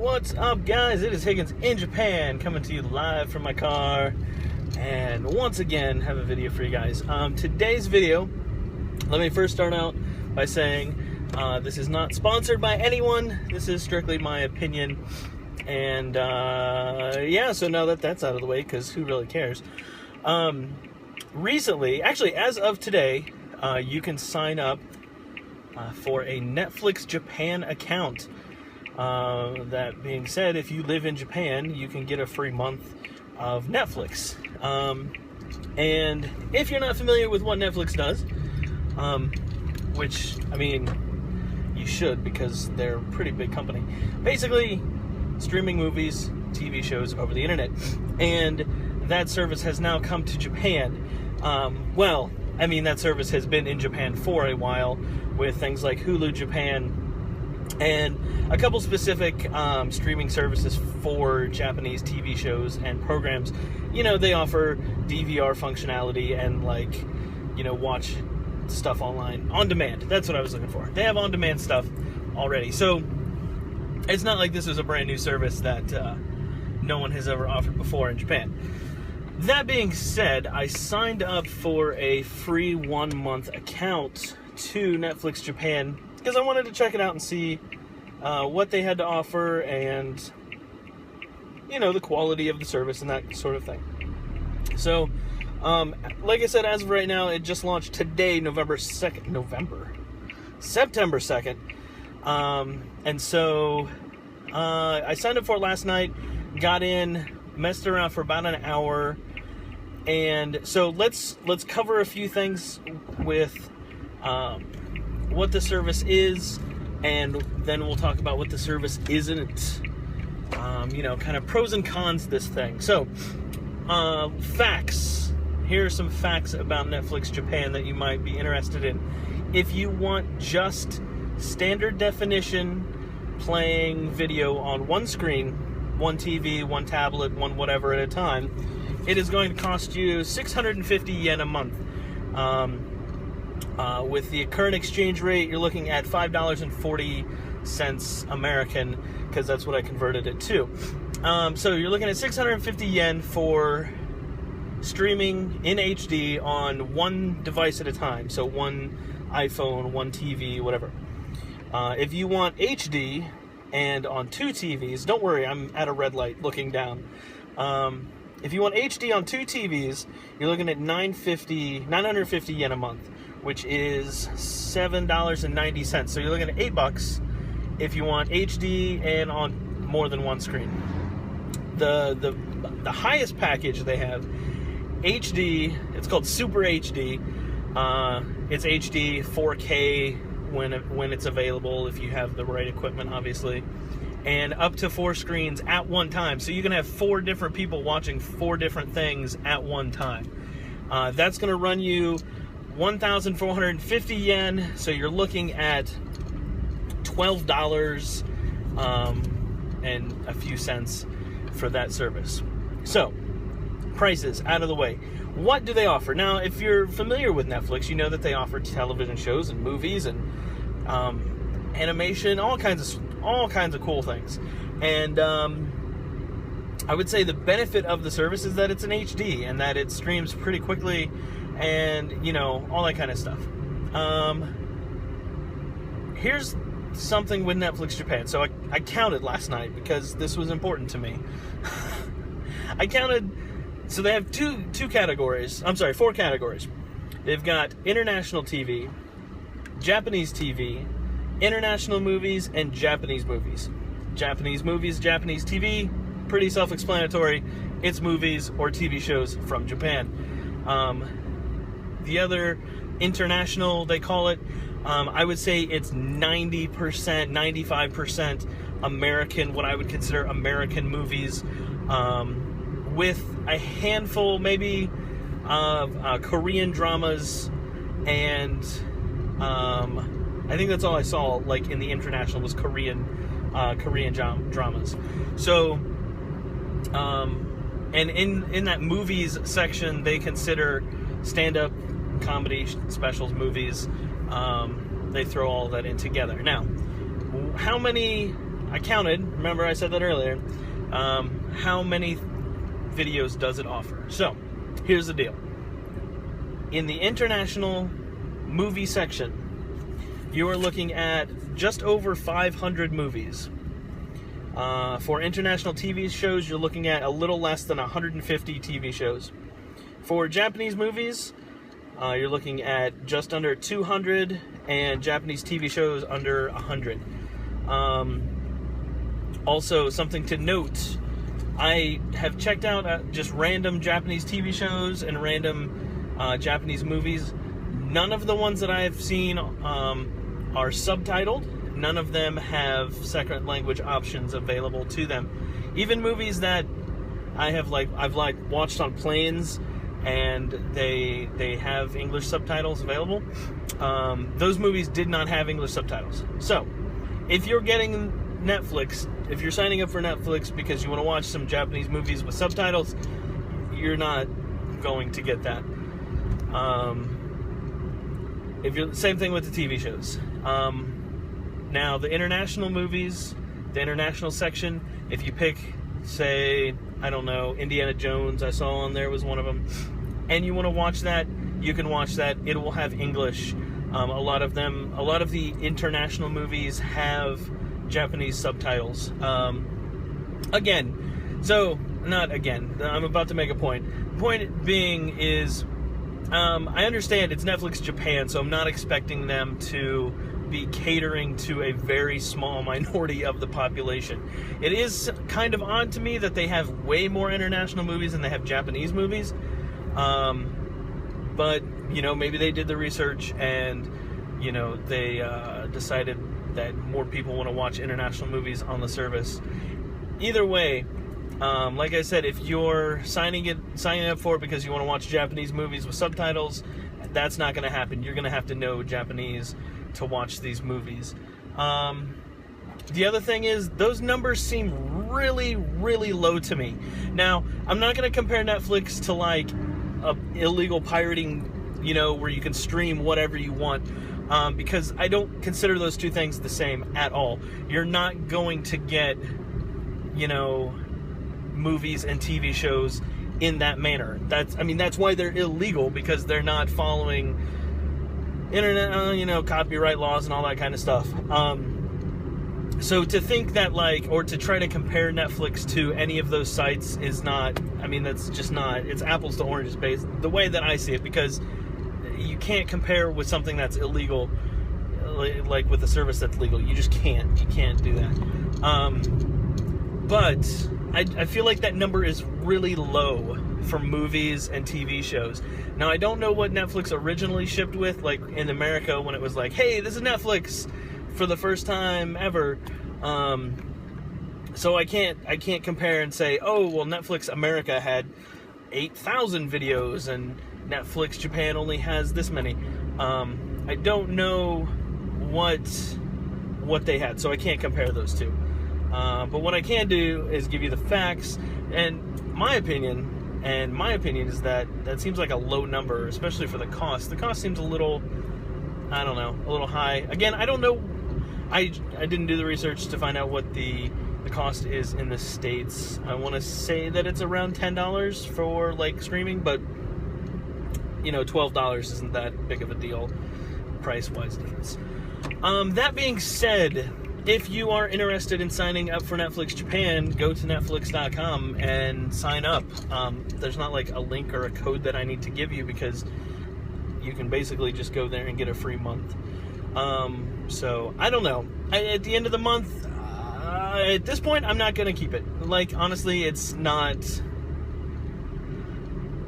What's up, guys? It is Higgins in Japan, coming to you live from my car, and once again have a video for you guys. Today's video, let me first start out by saying this is not sponsored by anyone. This is strictly my opinion, and yeah, so now that that's out of the way, because who really cares? Recently, actually as of today, you can sign up for a Netflix Japan account. That being said, if you live in Japan, you can get a free month of Netflix. And if you're not familiar with what Netflix does, which, I mean, you should, because they're a pretty big company. Basically, streaming movies, TV shows over the internet. And that service has now come to Japan. Well, I mean, that service has been in Japan for a while, with things like Hulu Japan, and a couple specific streaming services for Japanese TV shows and programs. You know, they offer DVR functionality and, like, you know, watch stuff online on demand. That's what I was looking for. They have on-demand stuff already. So it's not like this is a brand new service that no one has ever offered before in Japan. That being said, I signed up for a free 1-month account to Netflix Japan because I wanted to check it out and see what they had to offer and, you know, the quality of the service and that sort of thing. So, like I said, as of right now, it just launched today, September 2nd. And so, I signed up for it last night, got in, messed around for about an hour, and so let's cover a few things with what the service is, and then we'll talk about what the service isn't. You know, kind of pros and cons this thing. So, facts. Here are some facts about Netflix Japan that you might be interested in. If you want just standard definition playing video on one screen, one TV, one tablet, one whatever at a time, it is going to cost you 650 yen a month. With the current exchange rate, you're looking at $5.40 American, because that's what I converted it to. So you're looking at 650 yen for streaming in HD on one device at a time. So one iPhone, one TV, whatever. If you want HD and on two TVs, don't worry, I'm at a red light looking down. If you want HD on two TVs, you're looking at 950 yen a month, which is $7.90. So you're looking at $8 if you want HD and on more than one screen. The highest package they have, HD, it's called Super HD. It's HD 4K when it's available, if you have the right equipment, obviously, and up to 4 screens at one time. So you can have 4 different people watching 4 different things at one time. That's going to run you 1,450 yen, so you're looking at $12 and a few cents for that service. So, prices out of the way. What do they offer? Now, if you're familiar with Netflix, you know that they offer television shows and movies and animation, all kinds of cool things. And I would say the benefit of the service is that it's an HD and that it streams pretty quickly, and, you know, all that kind of stuff. Here's something with Netflix Japan. So I counted last night because this was important to me. I counted. So they have 4 categories. They've got international TV, Japanese TV, international movies, and Japanese movies. Japanese movies, Japanese TV, pretty self-explanatory. It's movies or TV shows from Japan. The other, international, they call it, I would say it's 90%, 95% American, what I would consider American movies, with a handful, maybe, of Korean dramas, and I think that's all I saw, like, in the international, was Korean dramas. So, and in that movies section, they consider stand-up comedy specials, movies. They throw all that in together. Now, how many I counted, remember I said that earlier, how many videos does it offer? So, here's the deal. In the international movie section, you are looking at just over 500 movies. For international TV shows, you're looking at a little less than 150 TV shows. For Japanese movies, you're looking at just under 200, and Japanese TV shows under 100. Also, something to note, I have checked out just random Japanese TV shows and random Japanese movies. None of the ones that I have seen are subtitled. None of them have second language options available to them. Even movies that I've watched on planes and they have English subtitles available. Those movies did not have English subtitles. So, if you're getting Netflix, if you're signing up for Netflix because you want to watch some Japanese movies with subtitles, you're not going to get that. If you're same thing with the TV shows. Now the international movies, the international section, if you pick, say, I don't know, Indiana Jones, I saw on there was one of them, and you want to watch that, you can watch that. It will have English. A lot of the international movies have Japanese subtitles. I'm about to make a point. Point being is, I understand it's Netflix Japan, so I'm not expecting them to be catering to a very small minority of the population. It is kind of odd to me that they have way more international movies than they have Japanese movies. But, maybe they did the research and, they decided that more people want to watch international movies on the service. Either way, like I said, if you're signing up for it because you want to watch Japanese movies with subtitles, that's not going to happen. You're going to have to know Japanese to watch these movies. The other thing is, those numbers seem really, really low to me. Now, I'm not going to compare Netflix to like illegal pirating, where you can stream whatever you want, because I don't consider those two things the same at all. You're not going to get, movies and TV shows in that manner. That's why they're illegal, because they're not following internet, copyright laws and all that kind of stuff. So to think that or to try to compare Netflix to any of those sites is not, that's just not, it's apples to oranges based, the way that I see it, because you can't compare with something that's illegal, like with a service that's legal. You just can't. You can't do that. But I feel like that number is really low for movies and TV shows. Now, I don't know what Netflix originally shipped with, like in America, when it was like, hey, this is Netflix for the first time ever. So I can't compare and say, oh, well, Netflix America had 8,000 videos and Netflix Japan only has this many. I don't know what they had, so I can't compare those two. But what I can do is give you the facts, and my opinion is that seems like a low number, especially for the cost. The cost seems a little high. Again, I don't know. I didn't do the research to find out what the cost is in the States. I want to say that it's around $10 for streaming, but $12 isn't that big of a deal price-wise difference. That being said, if you are interested in signing up for Netflix Japan, go to Netflix.com and sign up. There's not a link or a code that I need to give you, because you can basically just go there and get a free month. So, I don't know. At the end of the month, at this point, I'm not going to keep it. Honestly, it's not...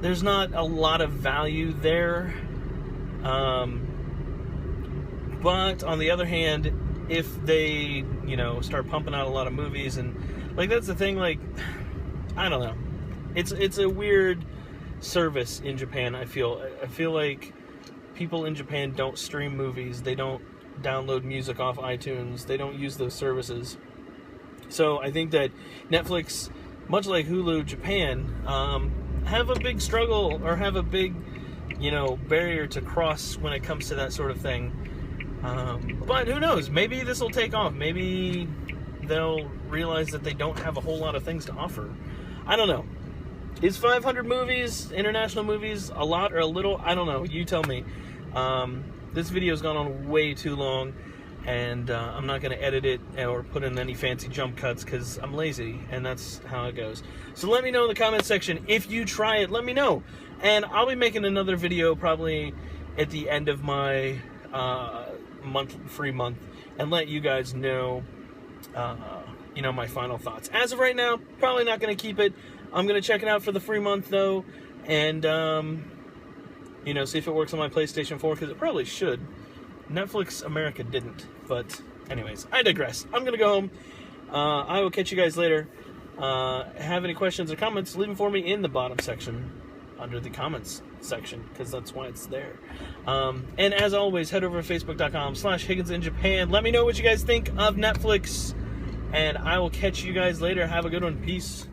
There's not a lot of value there. But, on the other hand, if they, start pumping out a lot of movies, and, that's the thing, I don't know. It's a weird service in Japan, I feel. I feel like people in Japan don't stream movies. They don't download music off iTunes. They don't use those services. So I think that Netflix, much like Hulu Japan, have a big struggle, or have a big, barrier to cross when it comes to that sort of thing. But who knows? Maybe this will take off. Maybe they'll realize that they don't have a whole lot of things to offer. I don't know. Is 500 movies, international movies, a lot or a little? I don't know. You tell me. This video's gone on way too long, and I'm not going to edit it or put in any fancy jump cuts because I'm lazy, and that's how it goes. So let me know in the comment section. If you try it, let me know. And I'll be making another video probably at the end of my free month and let you guys know, my final thoughts. As of right now, probably not going to keep it. I'm going to check it out for the free month, though, and, see if it works on my PlayStation 4, because it probably should. Netflix America didn't, but anyways, I digress. I'm going to go home. I will catch you guys later. Have any questions or comments, leave them for me in the bottom section, under the comments section, because that's why it's there. And as always, head over to facebook.com/Higgins in Japan. Let me know what you guys think of Netflix, and I will catch you guys later. Have a good one. Peace.